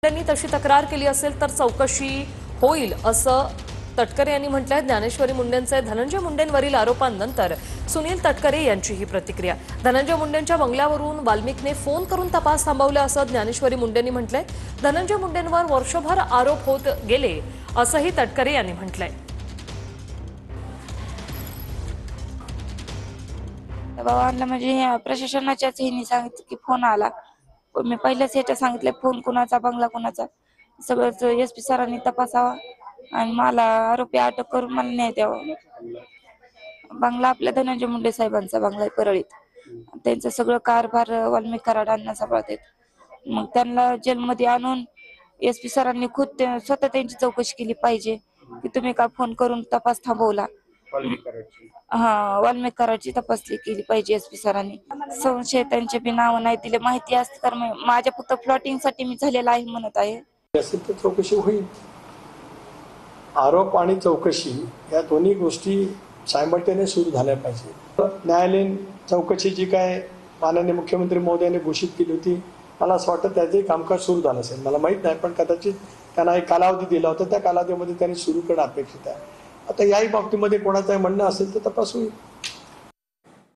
त्यांनी तशी तक्रार केली असेल तर चौकशी होईल असं तटकरे यांनी म्हटलंय। ज्ञानेश्वरी मुंडेंचे धनंजय मुंडेंवरील आरोपांनंतर सुनील तटकरे यांची ही प्रतिक्रिया। धनंजय मुंडेंच्या बंगल्यावरून वाल्मिकने फोन करून तपास थांबवला असं ज्ञानेश्वरी मुंडेंनी म्हटलंय। धनंजय मुंडेंवर वर्षभर आरोप होत गेले असंही तटकरे यांनी म्हटलंय। बाबांना म्हणजे प्रशासनाच्याच ह्यांनी सांगितलं की फोन आला। मी पहिल्याच ह्याच्या सांगितलं फोन कुणाचा, बंगला कुणाचा, सगळंच एसपी सरांनी तपासावा आणि मला आरोपी अटक करून मला न्याय द्यावा। बंगला आपल्या धनंजय मुंडे साहेबांचा बंगला आहे परळीत। त्यांचं सगळं कारभार वाल्मिक कराडांना सांभाळतात। मग त्यांना जेलमध्ये आणून एसपी सरांनी खुद स्वतः त्यांची चौकशी केली पाहिजे की तुम्ही का फोन करून तपास थांबवला। वाल्मिक कराडची तपासणी केली पाहिजे एसपी सरांनी। संशय त्यांचे बी नाव नाही दिले, माहिती असते तर माझ्या फक्त प्लॉटिंग साठी मी झालेला आहे म्हणत आहे। असेल तर चौकशी होईल। आरोप आणि चौकशी या दोन्ही गोष्टी सायमल्टेनियस सुरू झाल्या पाहिजे। न्यायालयीन चौकशी जी काय माननीय मुख्यमंत्री महोदयांनी घोषित केली होती, मला असं वाटतं त्याचंही कामकाज सुरू झालं असेल। मला माहीत नाही, पण कदाचित त्यांना एक कालावधी दिला होता, त्या कालावधीमध्ये त्यांनी सुरू करणं अपेक्षित आहे। आता याही बाबतीमध्ये कोणाचं म्हणणं असेल तर तपास होईल।